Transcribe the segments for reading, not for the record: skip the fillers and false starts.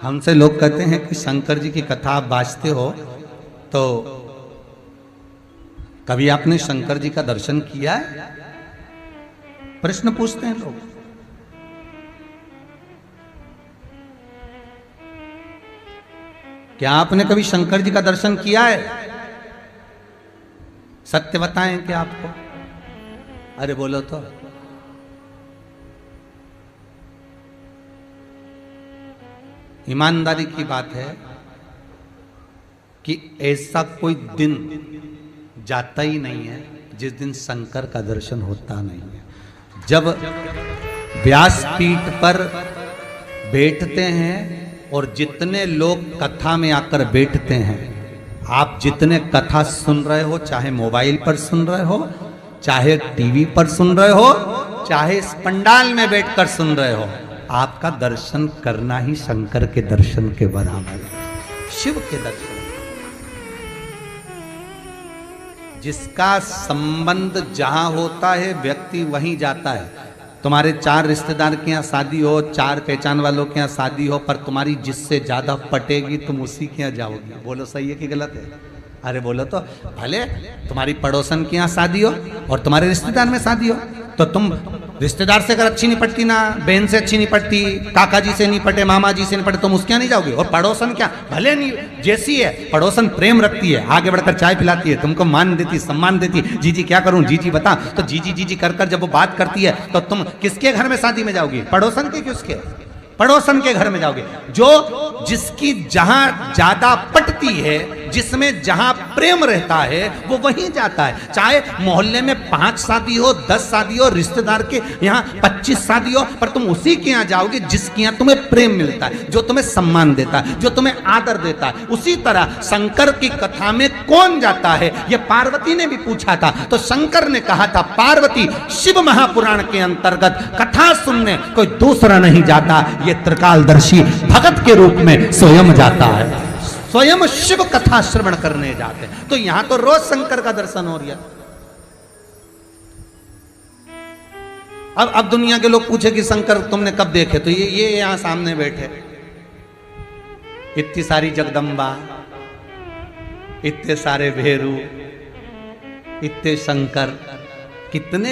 हमसे लोग कहते हैं कि शंकर जी की कथा आप बाजते हो, तो कभी आपने शंकर जी का दर्शन किया है? प्रश्न पूछते हैं लोग। क्या आपने कभी शंकर जी का दर्शन किया है? सत्य बताएं क्या आपको? अरे बोलो तो। ईमानदारी की बात है कि ऐसा कोई दिन जाता ही नहीं है जिस दिन शंकर का दर्शन होता नहीं है। जब व्यासपीठ पर बैठते हैं और जितने लोग कथा में आकर बैठते हैं, आप जितने कथा सुन रहे हो, चाहे मोबाइल पर सुन रहे हो, चाहे टीवी पर सुन रहे हो, चाहे इस पंडाल में बैठकर सुन रहे हो, आपका दर्शन करना ही शंकर के दर्शन के बराबर है, शिव के दर्शन। जिसका संबंध जहां होता है व्यक्ति वहीं जाता है। तुम्हारे 4 रिश्तेदार के यहाँ शादी हो, 4 पहचान वालों के यहाँ शादी हो, पर तुम्हारी जिससे ज्यादा पटेगी तुम उसी के यहाँ जाओगी। बोलो सही है कि गलत है? अरे बोलो तो। भले तुम्हारी पड़ोसन के यहाँ शादी हो और तुम्हारे रिश्तेदार में शादी हो, तो तुम रिश्तेदार से अगर अच्छी नहीं पटती ना, बहन से अच्छी नहीं पटती, काका जी से नहीं पटे, मामा जी से नहीं पटे, तुम उसके यहाँ नहीं जाओगे। और पड़ोसन क्या, भले नहीं जैसी है पड़ोसन, प्रेम रखती है, आगे बढ़कर चाय पिलाती है, तुमको मान देती, सम्मान देती, जीजी क्या करूं, जीजी बता, तो जीजी जीजी कर कर जब वो बात करती है तो तुम किसके घर में शादी में जाओगी? पड़ोसन के, किसके? पड़ोसन के घर में जाओगे। जो जिसकी जहां ज्यादा पटती है, जिसमें जहां प्रेम रहता है, वो वहीं जाता है। चाहे मोहल्ले में 5 शादी हो, 10 शादी हो, रिश्तेदार के यहाँ 25 शादी हो, पर तुम उसी के यहाँ जाओगे जिसके यहाँ तुम्हें प्रेम मिलता है, जो तुम्हें सम्मान देता है, जो तुम्हें आदर देता है। उसी तरह शंकर की कथा में कौन जाता है, ये पार्वती ने भी पूछा था, तो शंकर ने कहा था, पार्वती शिव महापुराण के अंतर्गत कथा सुनने कोई दूसरा नहीं जाता, ये त्रिकालदर्शी भगत के रूप में स्वयं जाता है, स्वयं शिव कथा श्रवण करने जाते हैं। तो यहां तो रोज शंकर का दर्शन हो रहा। अब दुनिया के लोग पूछे कि शंकर तुमने कब देखे, तो ये यहां सामने बैठे, इतनी सारी जगदम्बा, इतने सारे भेरू, इतने शंकर, कितने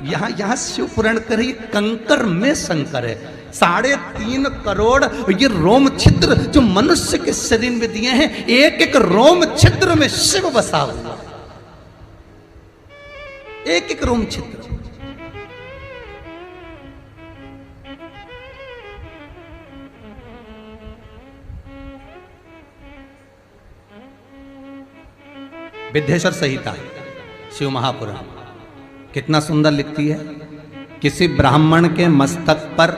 यहां शिव पुराण करिए, कंकर में शंकर है। 3.5 करोड़ ये रोम छिद्र जो मनुष्य के शरीर में दिए हैं, एक एक रोम छिद्र में शिव बसा हुआ, एक एक रोम छिद्र। विद्येश्वर संहिता शिव महापुराण कितना सुंदर लिखती है। किसी ब्राह्मण के मस्तक पर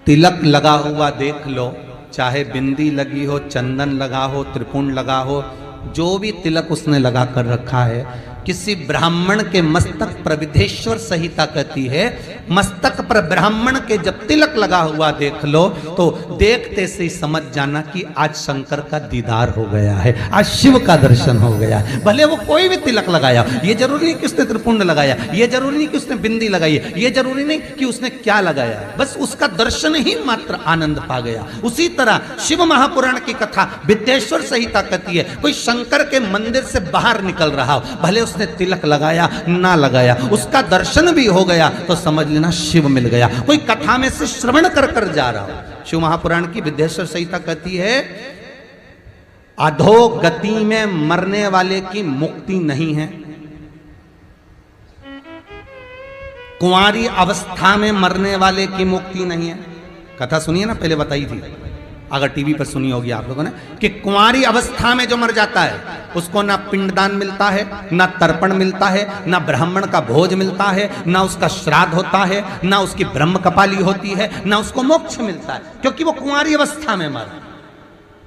तिलक लगा हुआ देख लो, चाहे बिंदी लगी हो, चंदन लगा हो, त्रिपुंड लगा हो, जो भी तिलक उसने लगा कर रखा है, किसी ब्राह्मण के मस्तक पर, विद्येश्वर संहिता कहती है, मस्तक पर ब्राह्मण के जब तिलक लगा हुआ देख लो, तो देखते से ही समझ जाना कि आज शंकर का दीदार हो गया है, आज शिव का दर्शन हो गया है। भले वो कोई भी तिलक लगाया, ये जरूरी नहीं कि उसने त्रिपुंड लगाया, ये जरूरी नहीं कि उसने बिंदी लगाई है, ये जरूरी नहीं कि उसने क्या लगाया है, बस उसका दर्शन ही मात्र आनंद पा गया। उसी तरह शिव महापुराण की कथा विद्येश्वर संहिता कहती है, कोई शंकर के मंदिर से बाहर निकल रहा हो, भले उसने तिलक लगाया ना लगाया, उसका दर्शन भी हो गया तो समझ लेना शिव मिल गया। कोई कथा में से श्रवण कर कर जा रहा हो। शिव महापुराण की विद्येश्वर संहिता कहती है, अधोगति में मरने वाले की मुक्ति नहीं है, कुंवारी अवस्था में मरने वाले की मुक्ति नहीं है। कथा सुनिए ना, पहले बताई थी, अगर टीवी पर सुनी होगी आप लोगों ने, कि कुंवारी अवस्था में जो मर जाता है उसको ना पिंडदान मिलता है, ना तर्पण मिलता है, ना ब्राह्मण का भोज मिलता है, ना उसका श्राद्ध होता है, ना उसकी ब्रह्म कपाली होती है, ना उसको मोक्ष मिलता है, क्योंकि वो कुंवारी अवस्था में मरा।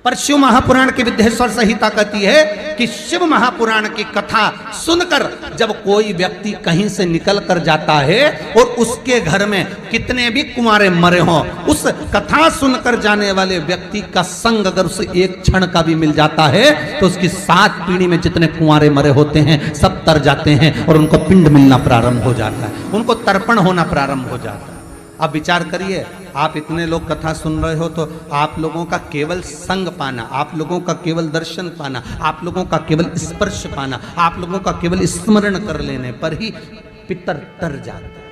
पर शिव महापुराण की विद्येश्वर संहिता कहती है कि शिव महापुराण की कथा सुनकर जब कोई व्यक्ति कहीं से निकल कर जाता है और उसके घर में कितने भी कुंवारे मरे हों, उस कथा सुनकर जाने वाले व्यक्ति का संग अगर उसे एक क्षण का भी मिल जाता है तो उसकी 7 पीढ़ी में जितने कुंवारे मरे होते हैं सब तर जाते हैं और उनको पिंड मिलना प्रारंभ हो जाता है, उनको तर्पण होना प्रारंभ हो जाता है। अब विचार करिए, आप इतने लोग कथा सुन रहे हो तो आप लोगों का केवल संग पाना, आप लोगों का केवल दर्शन पाना, आप लोगों का केवल स्पर्श पाना, आप लोगों का केवल स्मरण कर लेने पर ही पितर तर जाते हैं।